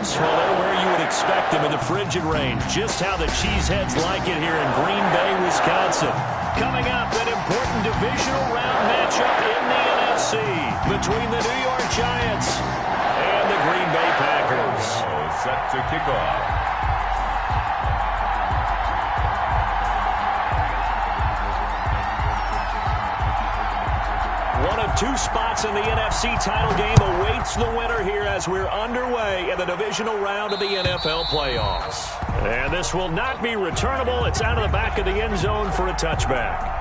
Jones, well, they're where you would expect them in the frigid range. Just how the Cheeseheads like it here in Green Bay, Wisconsin. Coming up, an important divisional round matchup in the NFC between the New York Giants and the Green Bay Packers. Set to kick off. One of two spots in the NFC title game awaits the winner here as we're underway in the divisional round of the NFL playoffs. And this will not be returnable. It's out of the back of the end zone for a touchback.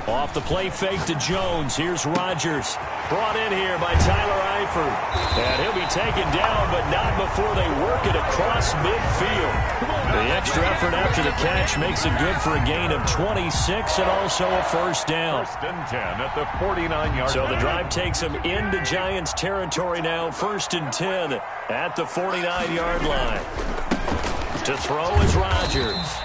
Off the play fake to Jones. Here's Rodgers. Brought in here by Tyler Eifert. And he'll be taken down, but not before they work it across midfield. The extra effort after the catch makes it good for a gain of 26 and also a first down. First and 10 at the 49-yard line. So the drive takes them into Giants territory now. First and 10 at the 49-yard line. To throw is Rodgers.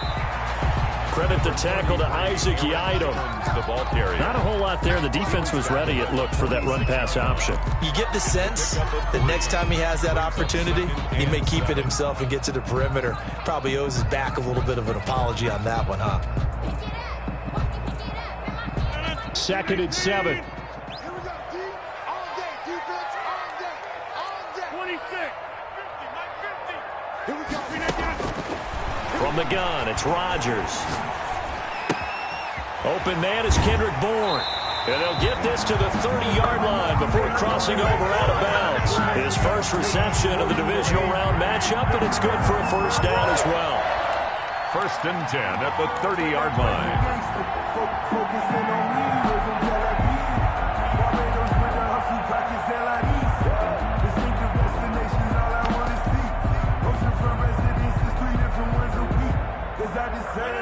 Credit the tackle to Isaac Yiadom. The ball carrier. Not a whole lot there. The defense was ready, it looked, for that run-pass option. You get the sense that next time he has that opportunity, he may keep it himself and get to the perimeter. Probably owes his back a little bit of an apology on that one, huh? Second and 7. From the gun, it's Rodgers. Open man is Kendrick Bourne. And they'll get this to the 30-yard line before crossing over out of bounds. His first reception of the divisional round matchup, and it's good for a first down as well. First and 10 at the 30-yard line.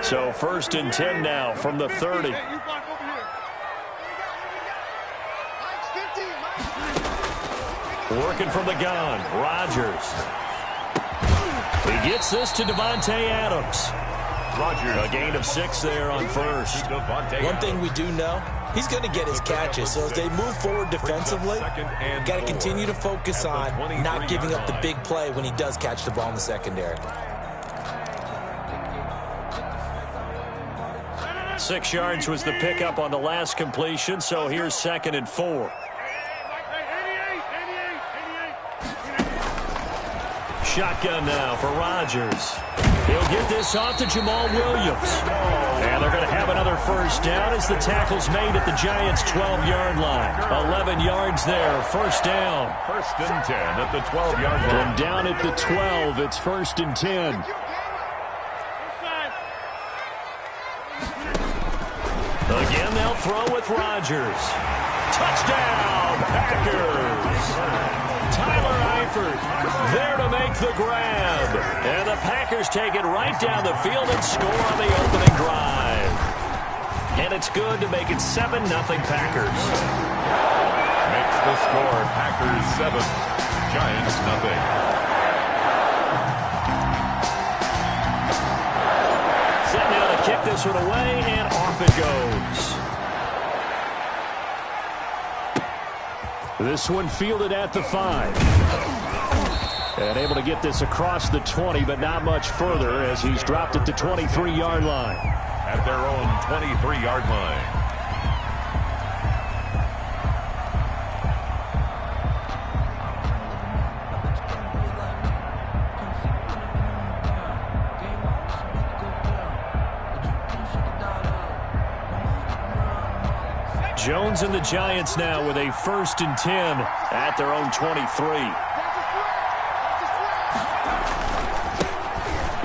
So first and 10 now from the 30. Working from the gun, Rodgers. He gets this to Davante Adams. Rodgers. A gain of 6 there on first. One thing we do know, he's going to get his catches. So as they move forward defensively, got to continue to focus on not giving up the big play when he does catch the ball in the secondary. 6 yards was the pickup on the last completion, so here's second and 4. Shotgun now for Rodgers. He'll get this off to Jamal Williams. And they're going to have another first down as the tackle's made at the Giants' 12-yard line. 11 yards there, first down. First and 10 at the 12-yard line. From down at the 12, it's first and 10. Again, they'll throw with Rodgers. Touchdown, Packers. Tyler Eifert there to make the grab. And the Packers take it right down the field and score on the opening drive. And it's good to make it 7-0 Packers. Makes the score Packers 7, Giants 0. Set now to kick this one away, and off it goes. This one fielded at the 5. And able to get this across the 20, but not much further as he's dropped at the 23-yard line. At their own 23-yard line. Jones and the Giants now with a first and 10 at their own 23.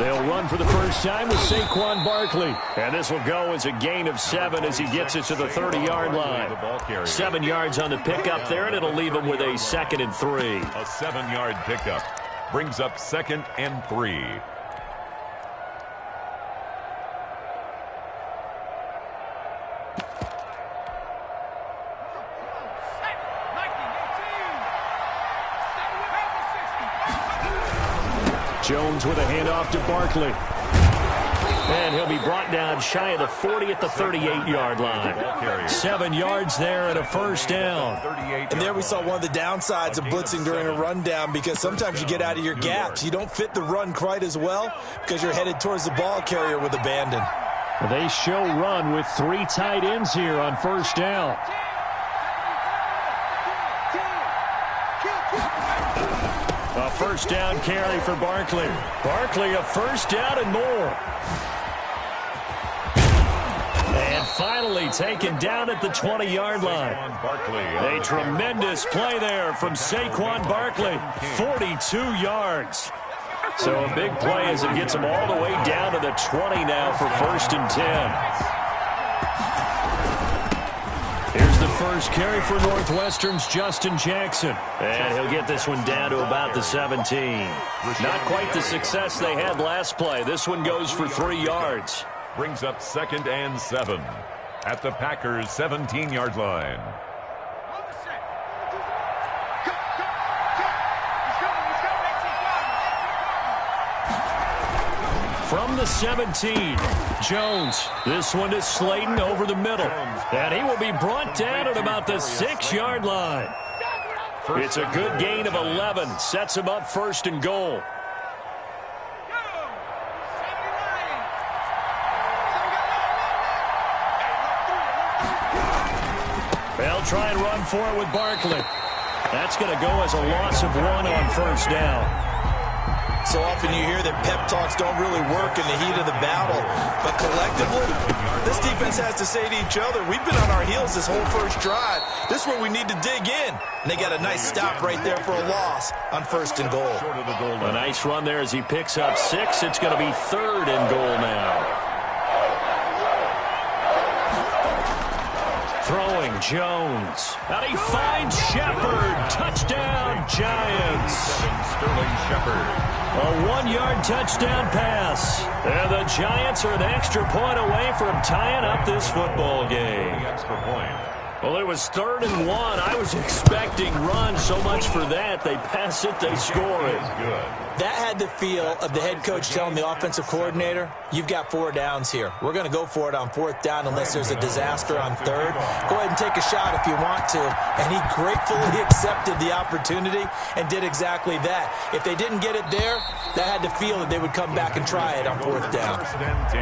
They'll run for the first time with Saquon Barkley. And this will go as a gain of 7 as he gets it to the 30-yard line. 7 yards on the pickup there, and it'll leave him with a 2nd and 3. A 7-yard pickup brings up 2nd and 3. Jones with a handoff to Barkley. And he'll be brought down shy of the 40 at the 38-yard line. 7 yards there and a first down. And there we saw one of the downsides of blitzing during a rundown, because sometimes you get out of your gaps. You don't fit the run quite as well because you're headed towards the ball carrier with abandon. They show run with 3 tight ends here on first down. A first down carry for Barkley. Barkley a first down and more. And finally taken down at the 20-yard line. A tremendous play there from Saquon Barkley. 42 yards. So a big play as it gets him all the way down to the 20 now for 1st and 10. Here's the first carry for Northwestern's Justin Jackson. And he'll get this one down to about the 17. Not quite the success they had last play. This one goes for 3 yards. Brings up 2nd and 7 at the Packers' 17-yard line. From the 17, Jones. This one to Slayton over the middle. And he will be brought down at about the 6-yard line. It's a good gain of 11. Sets him up 1st and goal. They'll try and run for it with Barkley. That's going to go as a loss of 1 on first down. So often you hear that pep talks don't really work in the heat of the battle. But collectively, this defense has to say to each other, we've been on our heels this whole first drive. This is where we need to dig in. And they got a nice stop right there for a loss on 1st and goal. A nice run there as he picks up 6. It's going to be 3rd and goal now. Throwing Jones. And he finds Shepard. Touchdown, Giants. Sterling Shepard. A 1-yard touchdown pass. And the Giants are an extra point away from tying up this football game. Extra point. Well, it was 3rd and 1. I was expecting run. So much for that. They pass it, they score it. Good. That had the feel of the head coach telling the offensive coordinator, you've got 4 downs here. We're going to go for it on 4th down unless there's a disaster on 3rd. Go ahead and take a shot if you want to. And he gratefully accepted the opportunity and did exactly that. If they didn't get it there, that had the feel that they would come back and try it on 4th down. 1st and 10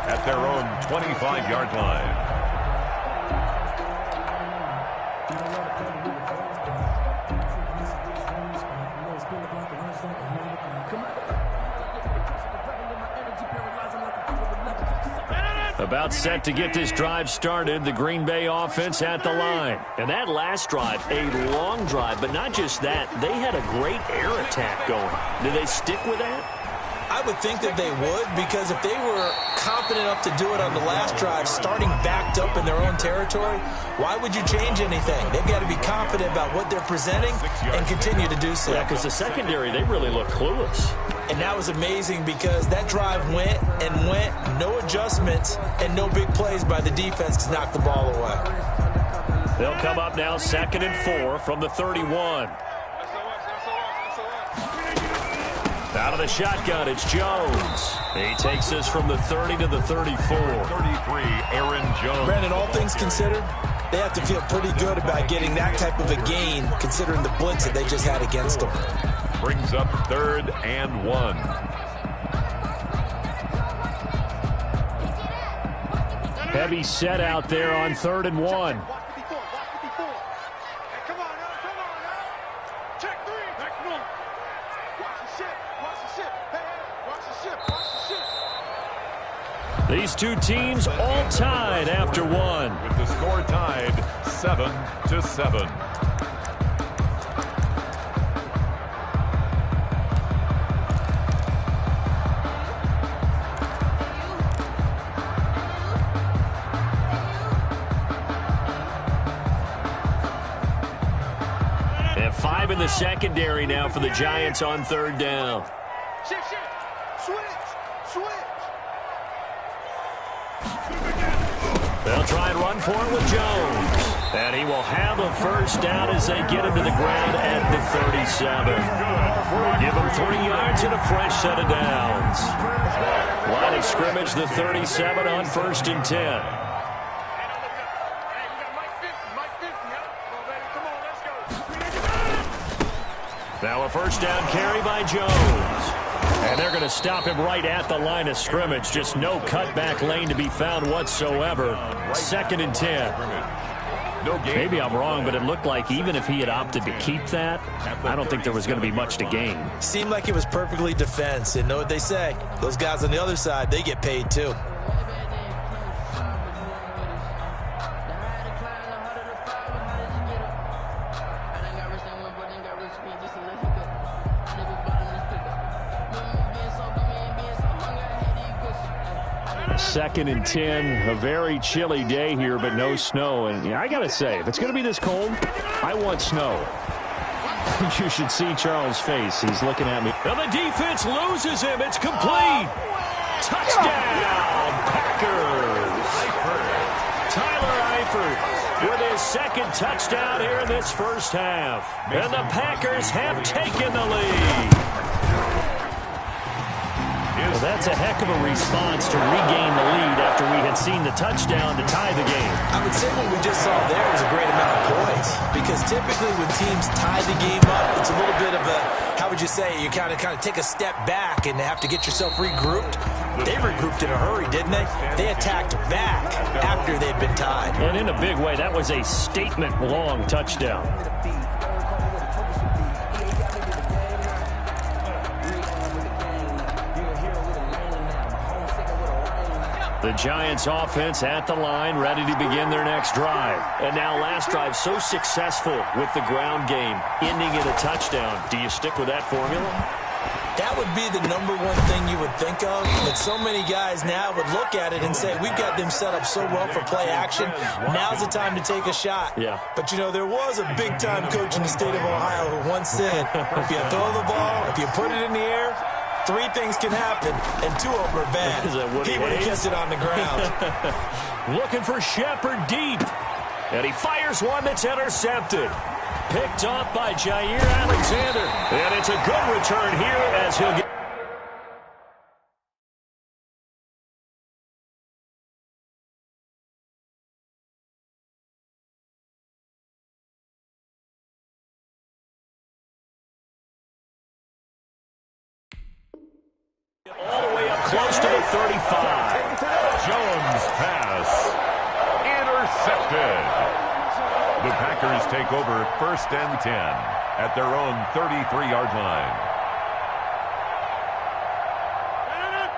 at their own 25-yard line. About set to get this drive started, the Green Bay offense at the line. And that last drive, a long drive, but not just that. They had a great air attack going. Do they stick with that? I would think that they would, because if they were confident enough to do it on the last drive, starting backed up in their own territory, why would you change anything? They've got to be confident about what they're presenting and continue to do so. Yeah, because the secondary, they really look clueless. And that was amazing because that drive went and went, no adjustments, and no big plays by the defense to knock the ball away. They'll come up now 2nd and 4 from the 31. Out of the shotgun, it's Jones. He takes this from the 30 to the 34. 33, Aaron Jones. Brandon, all things considered, they have to feel pretty good about getting that type of a gain, considering the blitz that they just had against them. Brings up 3rd and 1. Heavy set out there on 3rd and 1. These two teams all tied after 1. With the score tied 7-7. in the secondary now for the Giants on third down. Switch. They'll try and run for it with Jones. And he will have a first down as they get him to the ground at the 37. Give him 3 yards and a fresh set of downs. Line of scrimmage, the 37 on 1st and 10. Now a first down carry by Jones. And they're going to stop him right at the line of scrimmage. Just no cutback lane to be found whatsoever. 2nd and 10. Maybe I'm wrong, but it looked like even if he had opted to keep that, I don't think there was going to be much to gain. Seemed like it was perfectly defense. And know what they say? Those guys on the other side, they get paid too. Second and 10, a very chilly day here, but no snow. And yeah, I got to say, if it's going to be this cold, I want snow. You should see Charles' face. He's looking at me. And the defense loses him. It's complete. Touchdown, Packers. Tyler Eifert with his second touchdown here in this first half. And the Packers have taken the lead. Well, that's a heck of a response to regain the lead after we had seen the touchdown to tie the game. I would say what we just saw there was a great amount of poise, because typically when teams tie the game up, it's a little bit of a, how would you say, you kind of take a step back and have to get yourself regrouped. They regrouped in a hurry, didn't they? They attacked back after they'd been tied. And in a big way, that was a statement-long touchdown. The Giants offense at the line, ready to begin their next drive. And now last drive so successful with the ground game, ending in a touchdown. Do you stick with that formula? That would be the number one thing you would think of, but so many guys now would look at it and say, we've got them set up so well for play action, now's the time to take a shot. Yeah. But, you know, there was a big-time coach in the state of Ohio who once said, if you throw the ball, if you put it in the air, 3 things can happen, and 2 of them are bad. He would have kept it on the ground. Looking for Shepard deep. And he fires one that's intercepted. Picked off by Jair Alexander. And it's a good return here as he'll get... all the way up close to the 35. Jones pass. Intercepted. The Packers take over 1st and 10 at their own 33-yard line.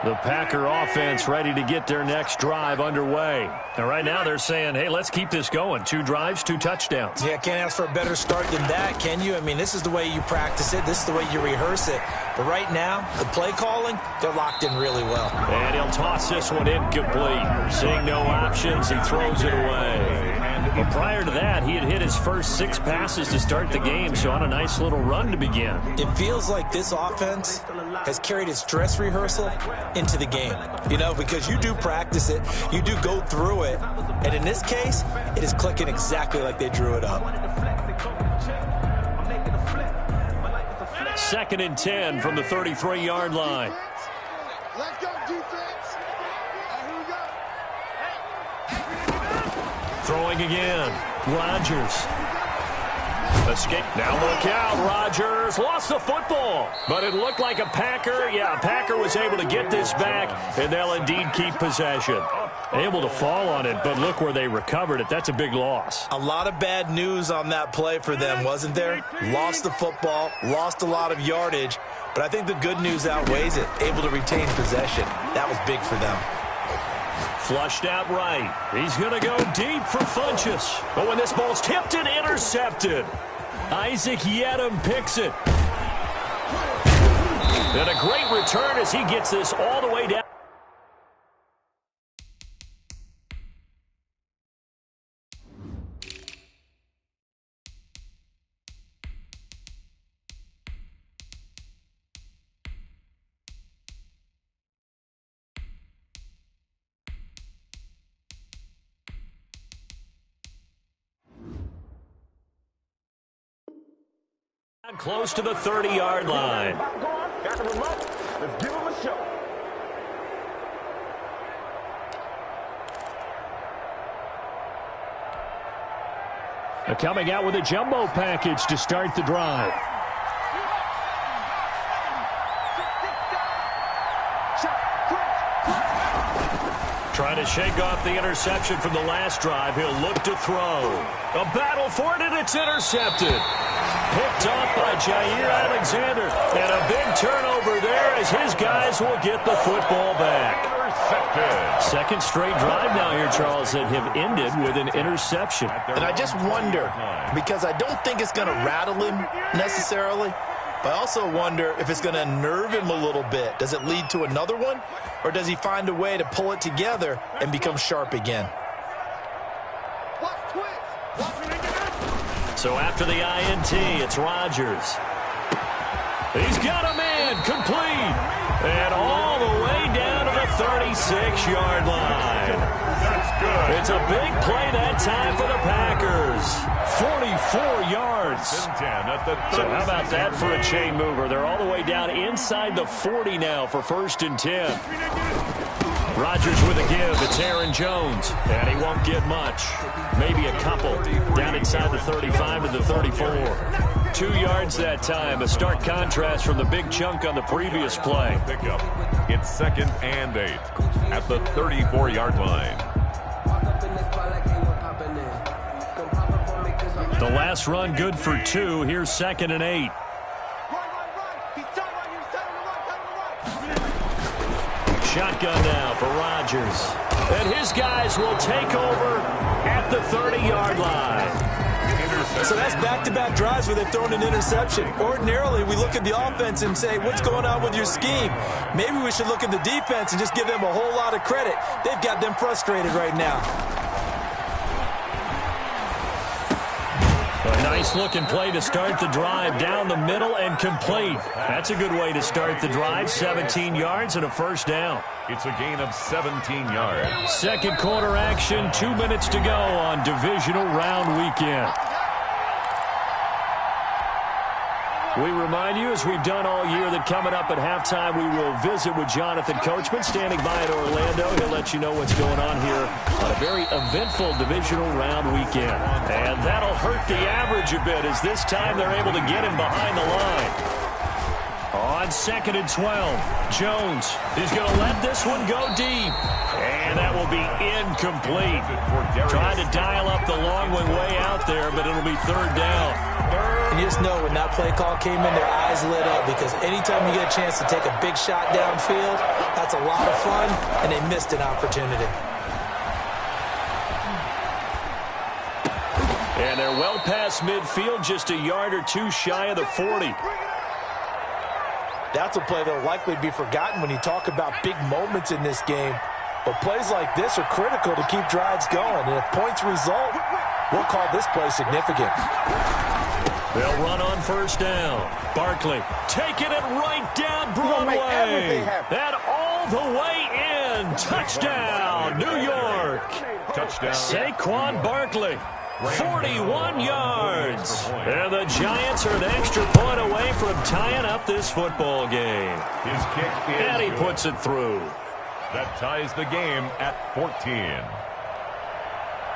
The Packer offense ready to get their next drive underway. And right now they're saying, hey, let's keep this going. 2 drives, 2 touchdowns. Yeah, can't ask for a better start than that, can you? I mean, this is the way you practice it. This is the way you rehearse it. But right now, the play calling, they're locked in really well. And he'll toss this one incomplete. Seeing no options, he throws it away. Well, prior to that, he had hit his first 6 passes to start the game, so on a nice little run to begin. It feels like this offense has carried its dress rehearsal into the game. You know, because you do practice it, you do go through it, and in this case, it is clicking exactly like they drew it up. 2nd and 10 from the 33-yard line. Let's go, defense. Here we go. Throwing again. Rodgers. Escape. Now look out. Rodgers lost the football. But it looked like a Packer. Yeah, a Packer was able to get this back, and they'll indeed keep possession. Able to fall on it, but look where they recovered it. That's a big loss. A lot of bad news on that play for them, wasn't there? Lost the football, lost a lot of yardage, but I think the good news outweighs it. Able to retain possession. That was big for them. Flushed out right. He's going to go deep for Funchess. But when this ball's tipped and intercepted, Isaac Yedem picks it. And a great return as he gets this all the way down. Close to the 30-yard line. Got them up. Let's give them a show. Coming out with a jumbo package to start the drive. Trying to shake off the interception from the last drive. He'll look to throw. A battle for it, and it's intercepted. Picked off by Jair Alexander. And a big turnover there as his guys will get the football back. Second straight drive now here, Charles, that have ended with an interception. And I just wonder, because I don't think it's going to rattle him necessarily, but I also wonder if it's going to unnerve him a little bit. Does it lead to another one, or does he find a way to pull it together and become sharp again? So after the INT, it's Rodgers. He's got a man, complete, and all the way down to the 36-yard line. That's good. It's a big play that time for the Packers. 44 yards. So how about that for a chain mover? They're all the way down inside the 40 now for 1st and 10. Rodgers with a give. It's Aaron Jones. And he won't get much. Maybe a couple. Down inside the 35 to the 34. 2 yards that time. A stark contrast from the big chunk on the previous play. Pickup. It's 2nd and 8 at the 34-yard line. The last run good for 2. Here's 2nd and 8. Shotgun now for Rodgers. And his guys will take over at the 30-yard line. So that's back-to-back drives where they've thrown an interception. Ordinarily, we look at the offense and say, what's going on with your scheme? Maybe we should look at the defense and just give them a whole lot of credit. They've got them frustrated right now. A nice-looking play to start the drive down the middle and complete. That's a good way to start the drive. 17 yards and a 1st down. It's a gain of 17 yards. Second quarter action, 2 minutes to go on divisional round weekend. We remind you, as we've done all year, that coming up at halftime, we will visit with Jonathan Coachman, standing by in Orlando. He'll let you know what's going on here on a very eventful divisional round weekend. And that'll hurt the average a bit, as this time they're able to get him behind the line. On 2nd and 12, Jones is going to let this one go deep. And that will be incomplete. Trying to dial up the long one way out there, but it'll be 3rd down. And you just know when that play call came in, their eyes lit up, because anytime you get a chance to take a big shot downfield, that's a lot of fun, and they missed an opportunity. And they're well past midfield, just a yard or 2 shy of the 40. That's a play that will likely be forgotten when you talk about big moments in this game. But plays like this are critical to keep drives going. And if points result, we'll call this play significant. They'll run on 1st down. Barkley taking it right down Broadway. And all the way in. Touchdown, New York. Touchdown. Saquon Barkley. 41 yards. And the Giants are an extra point away from tying up this football game. His kick is And he good. puts it through. That ties the game at 14.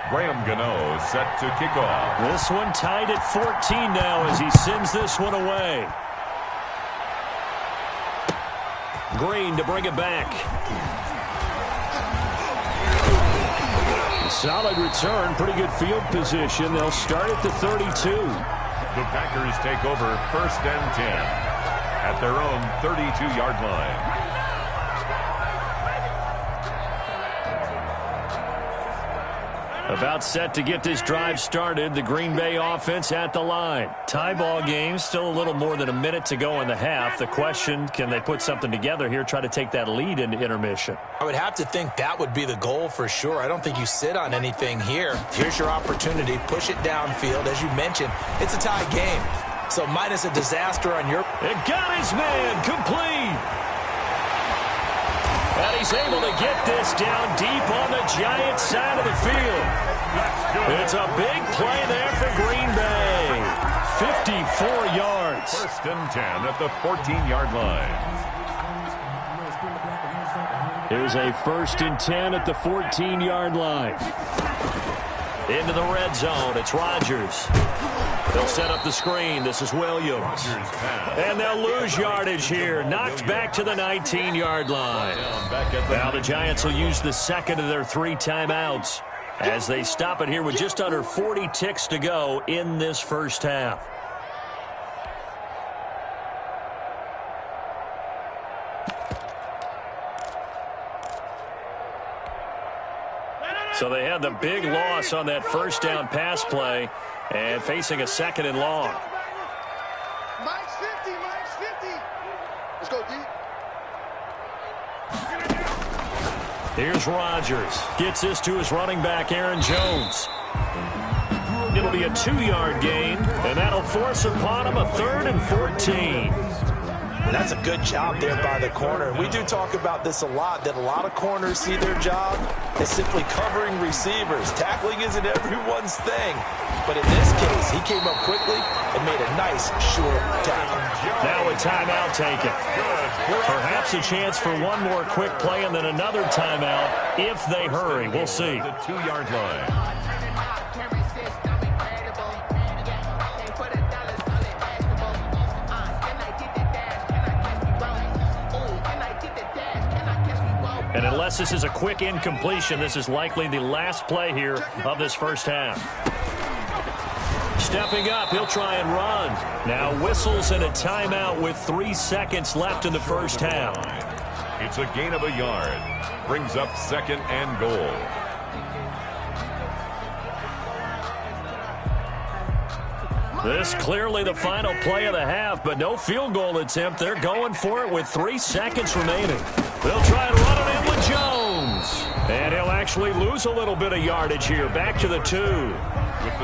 Graham Gano set to kick off. This one tied at 14 now as he sends this one away. Green to bring it back. Solid return, pretty good field position. They'll start at the 32. The Packers take over 1st and 10 at their own 32-yard line. About set to get this drive started. The Green Bay offense at the line. Tie ball game, still a little more than a minute to go in the half. The question, can they put something together here, try to take that lead into intermission? I would have to think that would be the goal for sure. I don't think you sit on anything here. Here's your opportunity. Push it downfield. As you mentioned, it's a tie game. So minus a disaster on your... It got his man complete. And he's able to get this down deep on the Giants side of the field. It's a big play there for Green Bay. 54 yards. First and 10 at the 14-yard line. Here's a first and 10 at the 14-yard line. Into the red zone. It's Rodgers. They'll set up the screen. This is Williams. And they'll lose yardage here. Knocked back to the 19-yard line. Now the Giants will use the second of their 3 timeouts as they stop it here with just under 40 ticks to go in this first half. So they had the big loss on that first down pass play and facing a second and long. Mike's 50, Mike's 50. Let's go, D. Here's Rodgers. Gets this to his running back, Aaron Jones. It'll be a 2-yard gain, and that'll force upon him a 3rd and 14. That's a good job there by the corner. We do talk about this a lot, that a lot of corners see their job as simply covering receivers. Tackling isn't everyone's thing. But in this case, he came up quickly and made a nice, short tackle. Now a timeout taken. Perhaps a chance for one more quick play and then another timeout if they hurry. We'll see. The 2-yard line. And unless this is a quick incompletion, this is likely the last play here of this first half. Stepping up, he'll try and run. Now whistles and a timeout with 3 seconds left in the first half. It's a gain of a yard. Brings up 2nd and goal. This clearly the final play of the half, but no field goal attempt. They're going for it with 3 seconds remaining. They'll try and run it in with Jones. And he'll actually lose a little bit of yardage here. Back to the 2.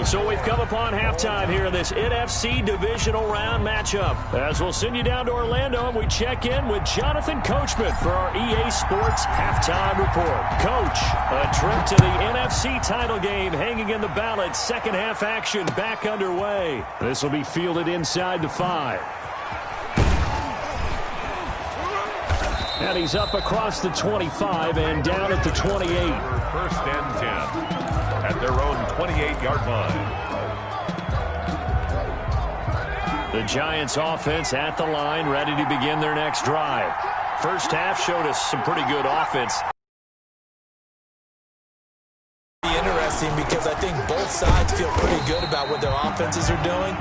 So we've come upon halftime here in this NFC divisional round matchup. As we'll send you down to Orlando and we check in with Jonathan Coachman for our EA Sports Halftime Report. Coach, a trip to the NFC title game hanging in the balance. Second half action back underway. This will be fielded inside the 5. And he's up across the 25 and down at the 28. First and 10 at their own 28-yard line. The Giants offense at the line, ready to begin their next drive. First half showed us some pretty good offense. Interesting because I think both sides feel pretty good about what their offenses are doing.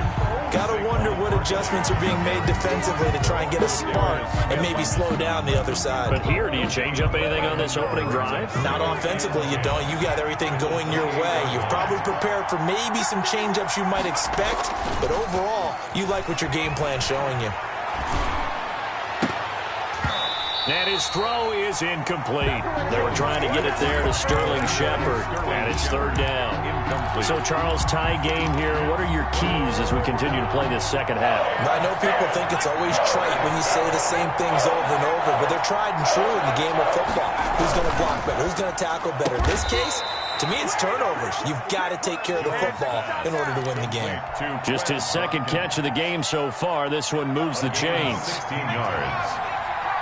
Gotta wonder what adjustments are being made defensively to try and get a spark and maybe slow down the other side. But here, do you change up anything on this opening drive? Not offensively, you don't. You got everything going your way. You've probably prepared for maybe some change-ups you might expect, but overall, you like what your game plan's showing you. And his throw is incomplete. They were trying to get it there to Sterling Shepard, and it's 3rd down. So, Charles, tie game here. What are your keys as we continue to play this second half? I know people think it's always trite when you say the same things over and over, but they're tried and true in the game of football. Who's going to block better? Who's going to tackle better? In this case, to me, it's turnovers. You've got to take care of the football in order to win the game. Just his second catch of the game so far. This one moves the chains. 16 yards.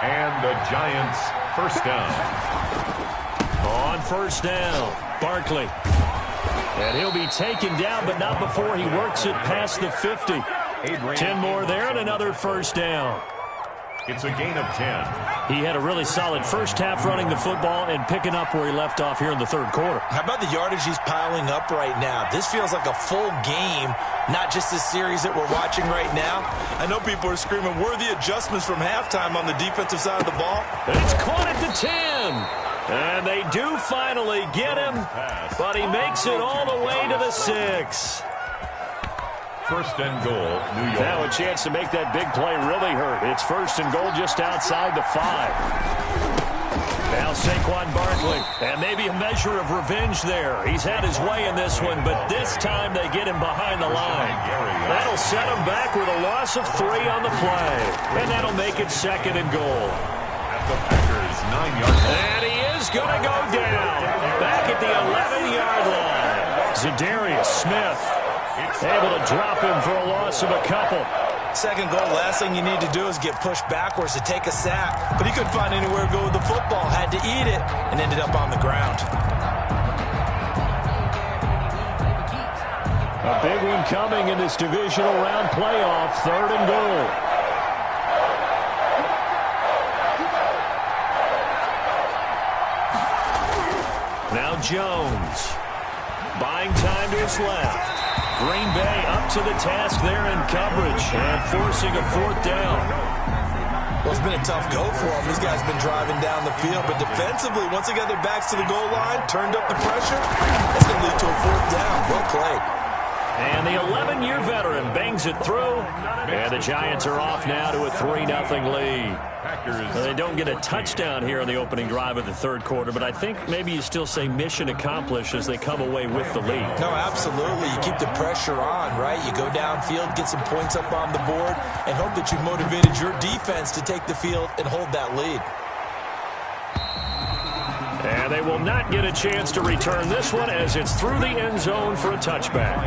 And the Giants first down. On first down, Barkley. And he'll be taken down, but not before he works it past the 50. 10 more there and another first down. It's a gain of 10. He had a really solid first half running the football and picking up where he left off here in the 3rd quarter. How about the yardage he's piling up right now? This feels like a full game, not just this series that we're watching right now. I know people are screaming, worthy adjustments from halftime on the defensive side of the ball. It's caught at the 10. And they do finally get him, but he makes it all the way to the 6. First and goal, New York. Now a chance to make that big play really hurt. It's first and goal just outside the 5. Now Saquon Barkley, and maybe a measure of revenge there. He's had his way in this one, but this time they get him behind the line. That'll set him back with a loss of 3 on the play, and that'll make it second and goal. At the Packers' 9-yard line. And he is going to go down back at the 11-yard line. Zadarius Smith Able to drop him for a loss of a couple. Second goal, last thing you need to do is get pushed backwards to take a sack. But he couldn't find anywhere to go with the football. Had to eat it and ended up on the ground. A big one coming in this divisional round playoff. 3rd and goal. Now Jones. Buying time to his left. Green Bay up to the task there in coverage and forcing a 4th down. Well, it's been a tough go for them. These guys have been driving down the field. But defensively, once they got their backs to the goal line, turned up the pressure, that's going to lead to a 4th down. Well played. And the 11-year veteran bangs it through. And the Giants are off now to a 3-0 lead. Well, they don't get a touchdown here on the opening drive of the 3rd quarter, but I think maybe you still say mission accomplished as they come away with the lead. No, absolutely. You keep the pressure on, right? You go downfield, get some points up on the board, and hope that you've motivated your defense to take the field and hold that lead. And they will not get a chance to return this one as it's through the end zone for a touchback.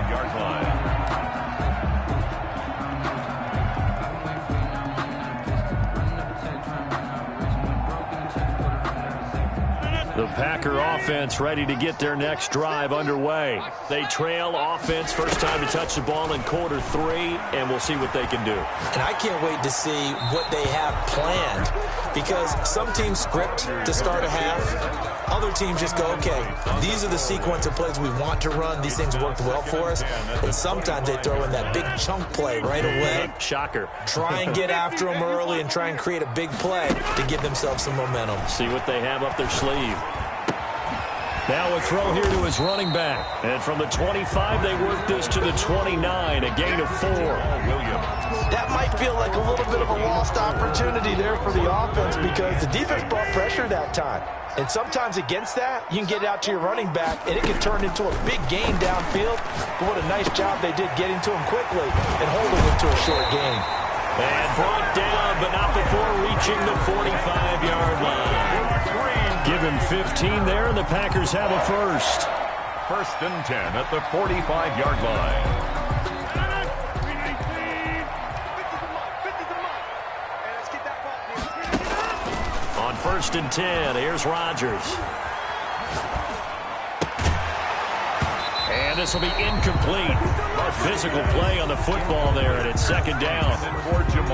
The Packer offense ready to get their next drive underway. They trail offense, first time to touch the ball in quarter 3, and we'll see what they can do. And I can't wait to see what they have planned, because some teams script to start a half. Other teams just go, okay, these are the sequence of plays we want to run. These things worked well for us. And sometimes they throw in that big chunk play right away. Shocker. Try and get after them early and try and create a big play to give themselves some momentum. See what they have up their sleeve. Now a throw here to his running back. And from the 25, they work this to the 29, a gain of 4. That might feel like a little bit of a lost opportunity there for the offense because the defense brought pressure that time. And sometimes against that, you can get it out to your running back, and it can turn into a big gain downfield. But what a nice job they did getting to him quickly and holding him to a short gain. And brought down, but not before reaching the 45-yard line. Give him 15 there, and the Packers have a first. 1st and 10 at the 45-yard line. On 1st and 10, here's Rodgers. And this will be incomplete. A physical play on the football there, and it's 2nd down.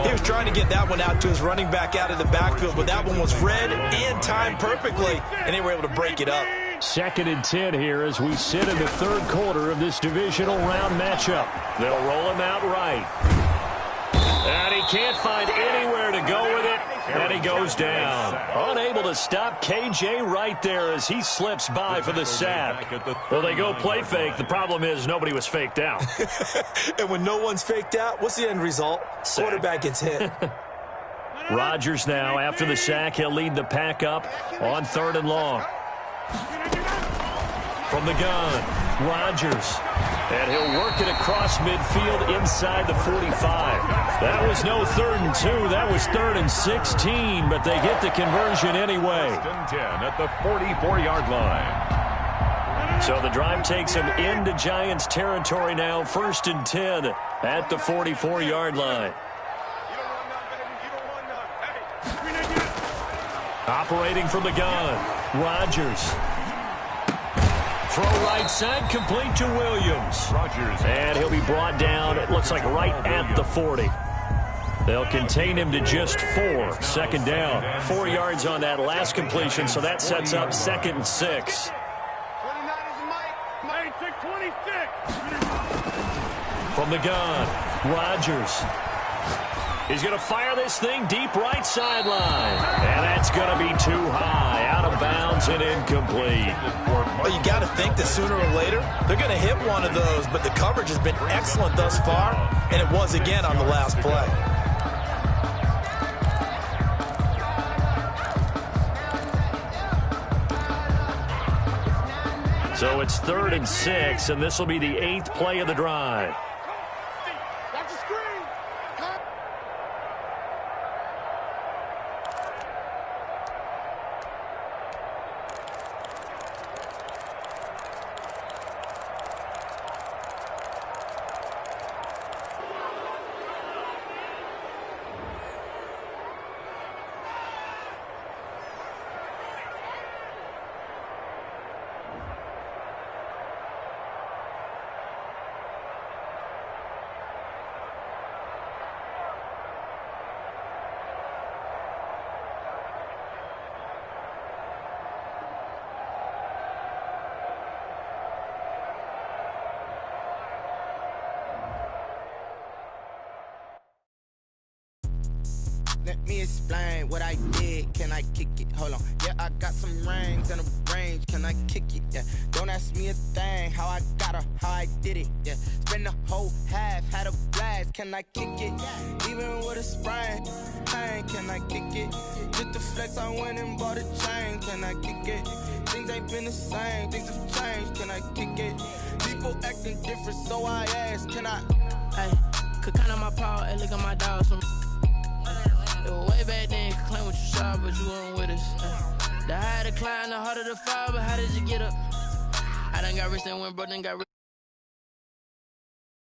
He was trying to get that one out to his running back out of the backfield, but that one was read and timed perfectly, and they were able to break it up. 2nd and 10 here as we sit in the 3rd quarter of this divisional round matchup. They'll roll him out right. And he can't find anywhere to go with it, and he goes down. Unable to stop KJ right there as he slips by for the sack. Well, they go play fake. The problem is nobody was faked out. And when no one's faked out, what's the end result? Sack. Quarterback gets hit. Rodgers now, after the sack, he'll lead the pack up on 3rd and long. From the gun, Rodgers. And he'll work it across midfield inside the 45. That was no 3rd and 2. That was 3rd and 16, but they get the conversion anyway. 1st and 10 at the 44-yard line. So the drive takes them into Giants territory now. 1st and 10 at the 44-yard line. Operating from the gun, Rodgers. Throw right side, complete to Williams. Rodgers. And he'll be brought down, it looks like right at the 40. They'll contain him to just 4. 2nd down. 4 yards on that last completion, so that sets up 2nd and 6. 29 is Mike. 26. From the gun, Rodgers. He's going to fire this thing deep right sideline. And that's going to be too high, out of bounds and incomplete. Well, you got to think that sooner or later, they're going to hit one of those, but the coverage has been excellent thus far, and it was again on the last play. So it's 3rd and 6, and this will be the 8th play of the drive. Watch the screen. me explain what I did. Can I kick it? Hold on. Yeah, I got some rings and a range. Can I kick it? Yeah. Don't ask me a thing. How I got her, how I did it. Yeah. Spend the whole half, had a blast. Can I kick it? Even with a sprain, pain. Can I kick it? Just the flex, I went and bought a chain. Can I kick it? Things ain't been the same. Things have changed. Can I kick it? People acting different, so I ask. Can I? Hey, could count on my power and look at my dogs from. It was way back then, could claim what you saw, but you weren't with us. The higher the climb, the harder the fall, but how did you get up? I done got rich and went broke, then got rich.